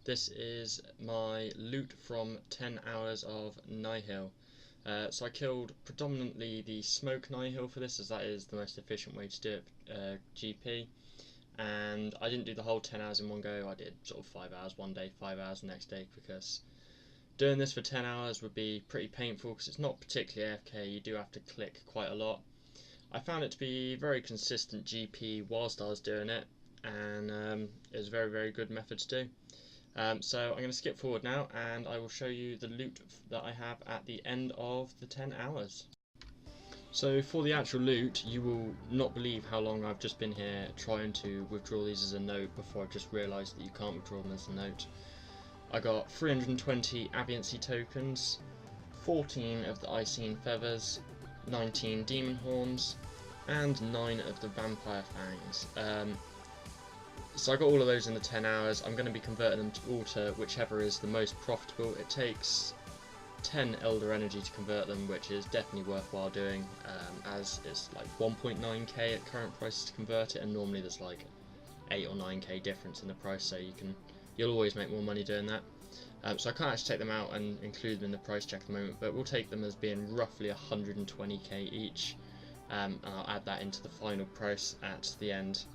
This is my loot from 10 hours of Nihil. So I killed predominantly the smoke Nihil for this, as that is the most efficient way to do it, GP. And I didn't do the whole 10 hours in one go. I did sort of 5 hours one day, 5 hours the next day, because doing this for 10 hours would be pretty painful because it's not particularly AFK. You do have to click quite a lot. I found it to be very consistent GP whilst I was doing it, and it was a very good method to do. So I'm going to skip forward now and I will show you the loot that I have at the end of the 10 hours. So for the actual loot, you will not believe how long I've just been here trying to withdraw these as a note before I've just realised that you can't withdraw them as a note. I got 320 Aviancy tokens, 14 of the Icene feathers, 19 demon horns, and 9 of the vampire fangs. So I got all of those in the 10 hours. I'm going to be converting them all to whichever is the most profitable. It takes 10 Elder Energy to convert them, which is definitely worthwhile doing, as it's like 1.9k at current prices to convert it, and normally there's like 8 or 9k difference in the price, so you'll always make more money doing that. So I can't actually take them out and include them in the price check at the moment, but we'll take them as being roughly 120k each, and I'll add that into the final price at the end.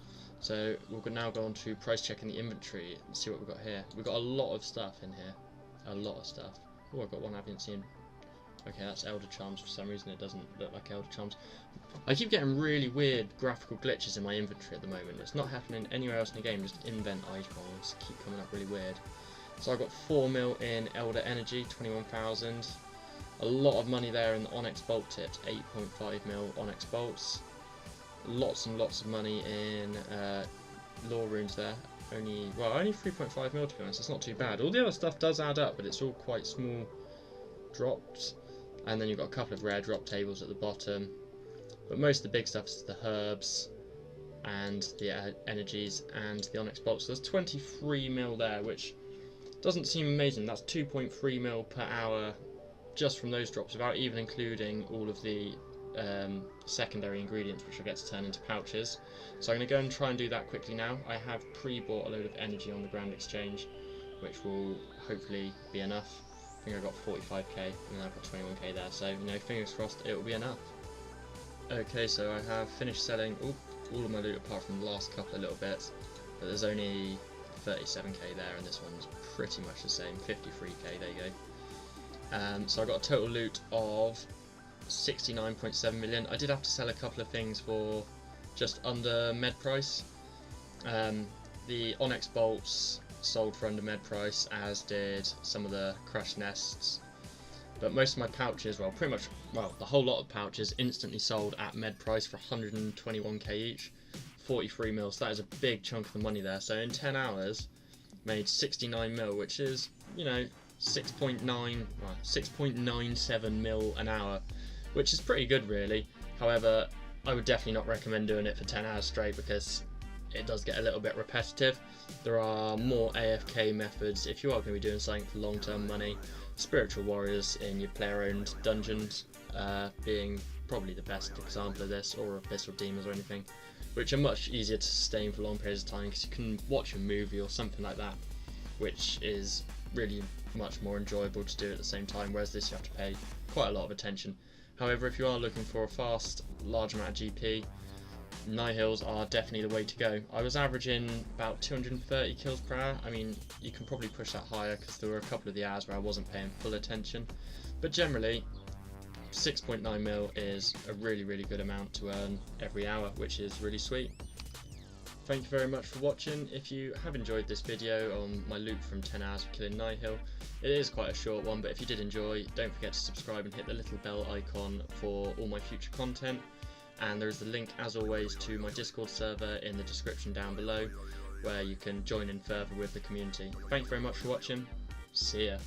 So we'll now go on to price checking the inventory and see what we've got here. We've got a lot of stuff in here. A lot of stuff. Oh, I've got one I haven't seen. Okay, that's Elder Charms. For some reason it doesn't look like Elder Charms. I keep getting really weird graphical glitches in my inventory at the moment. It's not happening anywhere else in the game, just invent icons keep coming up really weird. So I've got 4 mil in Elder Energy, 21,000. A lot of money there in the Onyx Bolt tips, 8.5 mil Onyx Bolts. Lots and lots of money in lore runes there. Only 3.5 mil to be honest. It's not too bad. All the other stuff does add up, but it's all quite small drops. And then you've got a couple of rare drop tables at the bottom. But most of the big stuff is the herbs and the energies and the Onyx Bolts. So there's 23 mil there, which doesn't seem amazing. That's 2.3 mil per hour just from those drops, without even including all of the secondary ingredients which I get to turn into pouches. So I'm going to go and try and do that quickly now. I have pre-bought a load of energy on the Grand Exchange, which will hopefully be enough. I think I got 45k and then I've got 21k there, so fingers crossed it will be enough. Okay, so I have finished selling all of my loot apart from the last couple of little bits, but there's only 37k there, and this one's pretty much the same, 53k, there you go. So I got a total loot of 69.7 million. I did have to sell a couple of things for just under med price. The Onyx Bolts sold for under med price, as did some of the crushed nests. But most of my pouches, the whole lot of pouches instantly sold at med price for 121k each, 43 mil. So that is a big chunk of the money there. So in 10 hours, made 69 mil, which is 6.97 mil an hour, which is pretty good really. However, I would definitely not recommend doing it for 10 hours straight because it does get a little bit repetitive. There are more AFK methods if you are going to be doing something for long-term money. Spiritual Warriors in your player-owned dungeons being probably the best example of this, or Abyssal Demons or anything, which are much easier to sustain for long periods of time because you can watch a movie or something like that, which is really much more enjoyable to do at the same time, whereas this you have to pay quite a lot of attention. However, if you are looking for a fast, large amount of GP, Nihils are definitely the way to go. I was averaging about 230 kills per hour. I mean, you can probably push that higher because there were a couple of the hours where I wasn't paying full attention, but generally 6.9 mil is a really good amount to earn every hour, which is really sweet. Thank you very much for watching. If you have enjoyed this video on my loot from 10 hours for killing Nihil, it is quite a short one, but if you did enjoy, don't forget to subscribe and hit the little bell icon for all my future content. And there is the link, as always, to my Discord server in the description down below, where you can join in further with the community. Thank you very much for watching. See ya.